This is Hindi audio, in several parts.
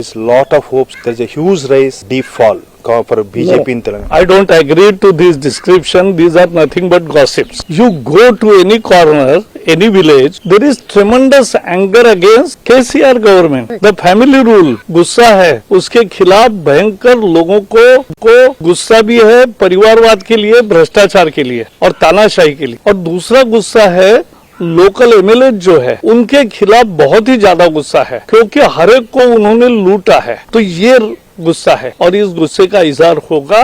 There's a lot of hopes. There's a huge rise, deep fall for BJP in Telangana. I don't agree to this description. These are nothing but gossips. You go to any corner, any village, there is tremendous anger against KCR government. The family rule, गुस्सा है, उसके खिलाफ भयंकर लोगों को गुस्सा भी है परिवारवाद के लिए, भ्रष्टाचार के लिए और तानाशाही के लिए। और दूसरा गुस्सा है लोकल एमएलए जो है उनके खिलाफ बहुत ही ज्यादा गुस्सा है, क्योंकि हर एक को उन्होंने लूटा है। तो ये गुस्सा है और इस गुस्से का इजहार होगा,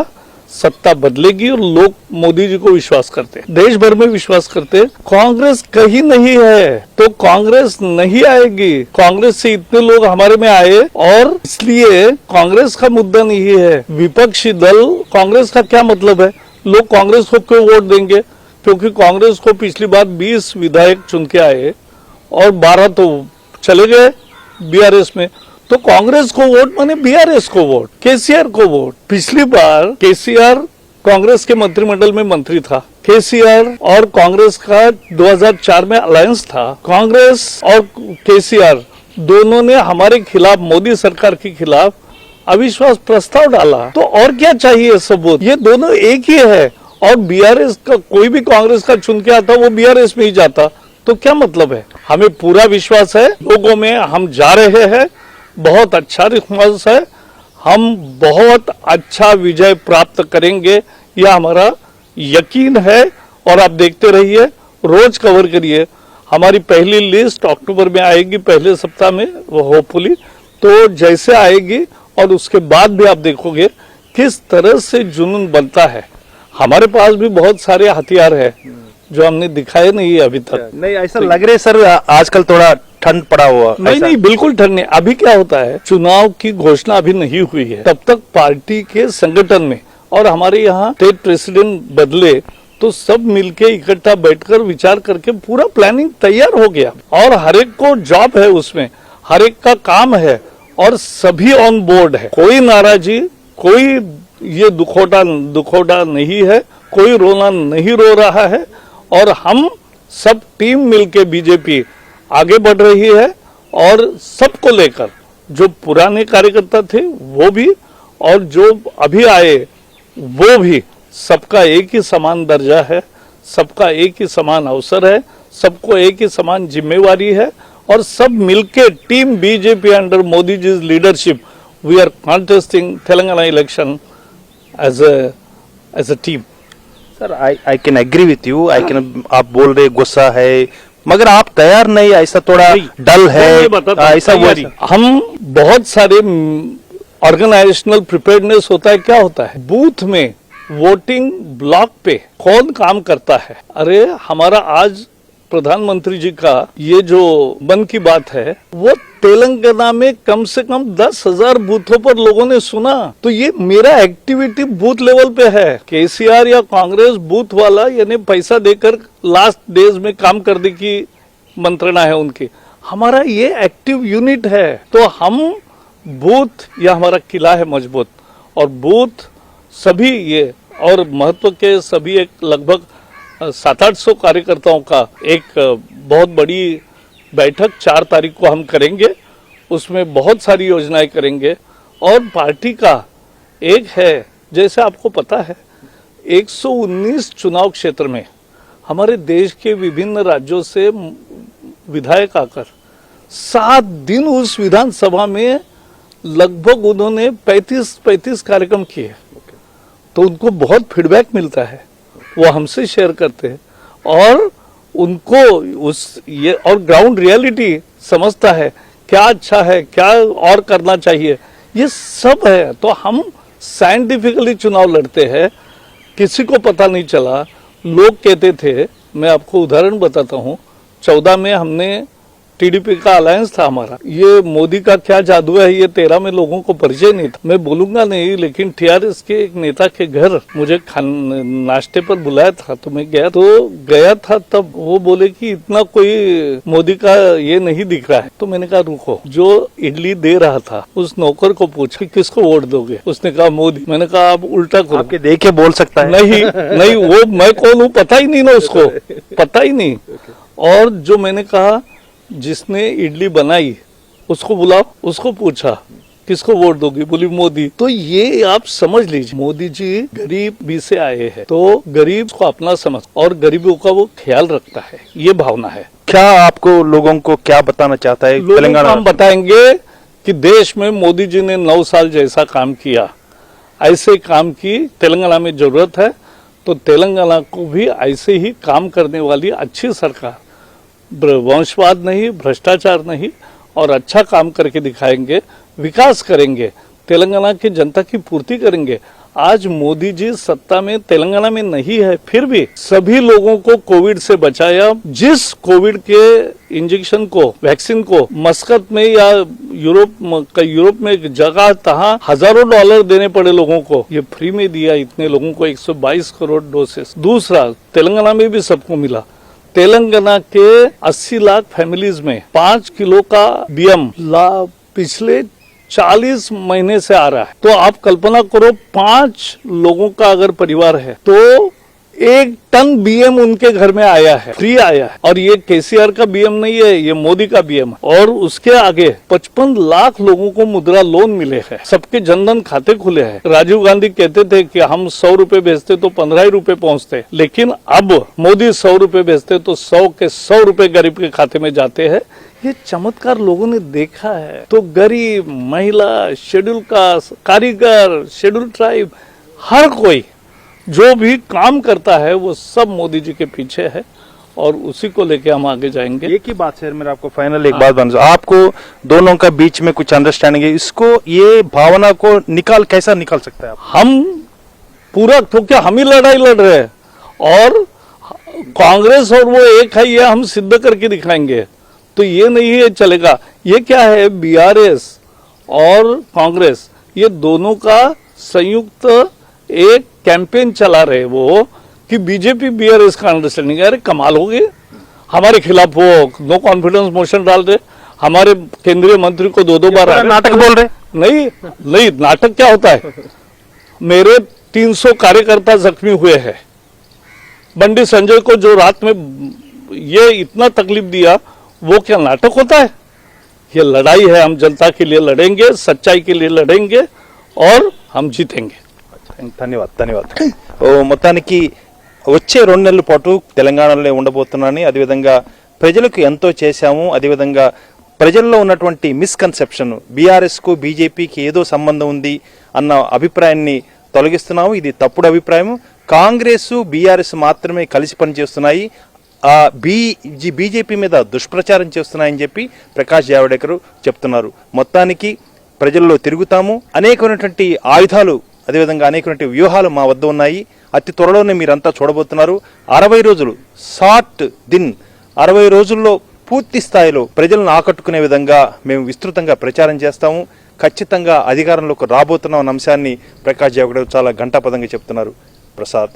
सत्ता बदलेगी और लोग मोदी जी को विश्वास करते हैं, देश भर में विश्वास करते हैं। कांग्रेस कहीं नहीं है तो कांग्रेस नहीं आएगी। कांग्रेस से इतने लोग हमारे में आए और इसलिए कांग्रेस का मुद्दा नहीं है। विपक्षी दल कांग्रेस का क्या मतलब है? लोग कांग्रेस को क्यों वोट देंगे? क्योंकि कांग्रेस को पिछली बार 20 विधायक चुन के आए और 12 तो चले गए बीआरएस में। तो कांग्रेस को वोट माने बीआरएस को वोट, केसीआर को वोट। पिछली बार केसीआर कांग्रेस के मंत्रिमंडल में मंत्री था। केसीआर और कांग्रेस का 2004 में अलायंस था। कांग्रेस और केसीआर दोनों ने हमारे खिलाफ, मोदी सरकार के खिलाफ अविश्वास प्रस्ताव डाला। तो और क्या चाहिए सबूत? ये दोनों एक ही है। और बीआरएस का कोई भी कांग्रेस का चुन के आता वो बीआरएस में ही जाता, तो क्या मतलब है? हमें पूरा विश्वास है लोगों में, हम जा रहे हैं, बहुत अच्छा रिस्पॉन्स है, हम बहुत अच्छा विजय प्राप्त करेंगे, यह हमारा यकीन है। और आप देखते रहिए, रोज कवर करिए। हमारी पहली लिस्ट अक्टूबर में आएगी, पहले सप्ताह में वो होपफुली। तो जैसे आएगी और उसके बाद भी आप देखोगे किस तरह से जुनून बनता है। हमारे पास भी बहुत सारे हथियार है जो हमने दिखाए नहीं है अभी तक। नहीं, ऐसा लग रहा है सर आजकल थोड़ा ठंड पड़ा हुआ। नहीं, बिल्कुल ठंड नहीं। अभी क्या होता है, चुनाव की घोषणा अभी नहीं हुई है, तब तक पार्टी के संगठन में और हमारे यहाँ स्टेट प्रेसिडेंट बदले तो सब मिलके इकट्ठा बैठकर विचार करके पूरा प्लानिंग तैयार हो गया और हर एक को जॉब है, उसमें हर एक का काम है और सभी ऑन बोर्ड है। कोई नाराजी, कोई ये दुखोटा नहीं है, कोई रोना नहीं रो रहा है। और हम सब टीम मिलके बीजेपी आगे बढ़ रही है और सबको लेकर, जो पुराने कार्यकर्ता थे वो भी और जो अभी आए वो भी, सबका एक ही समान दर्जा है, सबका एक ही समान अवसर है, सबको एक ही समान जिम्मेवारी है। और सब मिलके team BJP under Modi ji leadership we are contesting Telangana election as a team. Sir I can agree with you. आप बोल रहे गुस्सा है, मगर आप तैयार नहीं, ऐसा थोड़ा डल है, ऐसा हम बहुत सारे ऑर्गेनाइजेशनल प्रिपेयर्डनेस होता है। क्या होता है बूथ में, वोटिंग ब्लॉक पे कौन काम करता है? अरे हमारा आज प्रधानमंत्री जी का ये जो मन की बात है, वो तेलंगाना में कम से कम 10,000 बूथों पर लोगों ने सुना। तो ये मेरा एक्टिविटी बूथ लेवल पे है। केसीआर या कांग्रेस बूथ वाला यानी पैसा देकर लास्ट डेज में काम करने की मंत्रणा है उनकी। हमारा ये एक्टिव यूनिट है। तो हम बूथ, या हमारा किला है मजबूत, और बूथ सभी ये और महत्व के सभी एक लगभग 700-800 कार्यकर्ताओं का एक बहुत बड़ी बैठक 4 तारीख को हम करेंगे। उसमें बहुत सारी योजनाएं करेंगे और पार्टी का एक है, जैसे आपको पता है 119 चुनाव क्षेत्र में हमारे देश के विभिन्न राज्यों से विधायक आकर 7 दिन उस विधानसभा में लगभग उन्होंने 35 कार्यक्रम किए। तो उनको बहुत फीडबैक मिलता है, वो हमसे शेयर करते हैं और उनको ये और ग्राउंड रियलिटी समझता है, क्या अच्छा है, क्या और करना चाहिए, ये सब है। तो हम साइंटिफिकली चुनाव लड़ते हैं, किसी को पता नहीं चला। लोग कहते थे, मैं आपको उदाहरण बताता हूँ, 14 में हमने टीडीपी का अलायंस था हमारा। ये मोदी का क्या जादू है, ये 13 में लोगों को परिचय नहीं था। मैं बोलूंगा नहीं, लेकिन टीआरएस के एक नेता के घर मुझे नाश्ते पर बुलाया था, तो मैं गया था। तब वो बोले कि इतना कोई मोदी का ये नहीं दिख रहा है। तो मैंने कहा रुको, जो इडली दे रहा था उस नौकर को पूछा कि किसको वोट दोगे? उसने कहा मोदी। मैंने कहा आप उल्टा करो, आपके देख के बोल सकता है। नहीं, वो मैं कौन हूँ पता ही नहीं ना उसको, पता ही नहीं। और जो मैंने कहा जिसने इडली बनाई उसको बुलाओ, उसको पूछा किसको वोट दोगी? बोली मोदी। तो ये आप समझ लीजिए, मोदी जी गरीब भी से आए हैं, तो गरीब को अपना समझ और गरीबों का वो ख्याल रखता है, ये भावना है। क्या आपको लोगों को क्या बताना चाहता है लोगों को तेलंगाना? हम बताएंगे कि देश में मोदी जी ने 9 साल जैसा काम किया, ऐसे काम की तेलंगाना में जरूरत है। तो तेलंगाना को भी ऐसे ही काम करने वाली अच्छी सरकार, वंशवाद नहीं, भ्रष्टाचार नहीं, और अच्छा काम करके दिखाएंगे, विकास करेंगे, तेलंगाना की जनता की पूर्ति करेंगे। आज मोदी जी सत्ता में तेलंगाना में नहीं है, फिर भी सभी लोगों को कोविड से बचाया। जिस कोविड के इंजेक्शन को, वैक्सीन को मस्कत में या यूरोप में एक जगह तहाँ हजारों डॉलर देने पड़े लोगों को, ये फ्री में दिया इतने लोगों को, 122 करोड़ डोसेस। दूसरा, तेलंगाना में भी सबको मिला। तेलंगाना के 80 लाख फैमिलीज में 5 किलो का बीएम पिछले 40 महीने से आ रहा है। तो आप कल्पना करो, 5 लोगों का अगर परिवार है तो 1 टन बीएम उनके घर में आया है, फ्री आया है। और ये केसीआर का बीएम नहीं है, ये मोदी का बीएम है। और उसके आगे 55 लाख लोगों को मुद्रा लोन मिले हैं, सबके जनधन खाते खुले हैं। राजीव गांधी कहते थे कि हम 100 रुपए भेजते तो 15 ही रुपए पहुंचते, लेकिन अब मोदी 100 रुपए भेजते तो 100 के 100 रुपए गरीब के खाते में जाते हैं। ये चमत्कार लोगों ने देखा है। तो गरीब, महिला, शेड्यूल कास्ट, कारीगर, शेड्यूल ट्राइब, हर कोई जो भी काम करता है वो सब मोदी जी के पीछे है, और उसी को लेके हम आगे जाएंगे। एक ही बात सर, मेरा आपको फाइनल एक बात बता, आपको दोनों का बीच में कुछ अंडरस्टैंडिंग है, इसको, ये भावना को कैसा निकाल सकता है आप? हम पूरा, क्योंकि हम ही लड़ाई लड़ रहे हैं, और कांग्रेस और वो एक है, ये हम सिद्ध करके दिखाएंगे। तो ये नहीं है चलेगा। ये क्या है, बीआरएस और कांग्रेस, ये दोनों का संयुक्त एक कैंपेन चला रहे वो, कि बीजेपी बीआरएस का अंडरस्टैंडिंग है। अरे कमाल हो गई, हमारे खिलाफ वो नो कॉन्फिडेंस मोशन डाल रहे, हमारे केंद्रीय मंत्री को 2-2 बार नाटक बोल रहे। नहीं, नाटक क्या होता है? मेरे 300 कार्यकर्ता जख्मी हुए हैं। बंडी संजय को जो रात में ये इतना तकलीफ दिया, वो क्या नाटक होता है? ये लड़ाई है, हम जनता के लिए लड़ेंगे, सच्चाई के लिए लड़ेंगे, और हम जीतेंगे। ధన్యవాదాలు. మొత్తానికి వచ్చే 2 నెలల పాటు తెలంగాణలో ఉండబోతున్నానని, అదేవిధంగా ప్రజలకు ఎంతో చేశాము, అదేవిధంగా ప్రజల్లో ఉన్నటువంటి మిస్కన్సెప్షన్, బీఆర్ఎస్ కు బీజేపీకి ఏదో సంబంధం ఉంది అన్న అభిప్రాయాన్ని తొలగిస్తున్నాము. ఇది తప్పుడు అభిప్రాయం. కాంగ్రెస్ బీఆర్ఎస్ మాత్రమే కలిసి పనిచేస్తున్నాయి, బీజేపీ మీద దుష్ప్రచారం చేస్తున్నాయని చెప్పి ప్రకాష్ జావడేకర్ చెప్తున్నారు. మొత్తానికి ప్రజల్లో తిరుగుతాము, అనేకమైనటువంటి ఆయుధాలు, అదేవిధంగా అనేకటువంటి వ్యూహాలు మా వద్ద ఉన్నాయి. అతి త్వరలోనే మీరంతా చూడబోతున్నారు. 60 రోజులు షార్ట్ దిన్, 60 రోజుల్లో పూర్తి స్థాయిలో ప్రజలను ఆకట్టుకునే విధంగా మేము విస్తృతంగా ప్రచారం చేస్తాము. ఖచ్చితంగా అధికారంలోకి రాబోతున్నాం అన్న అంశాన్ని ప్రకాష్ జావడేకర్ చాలా ఘంటాపదంగా చెప్తున్నారు. ప్రసాద్.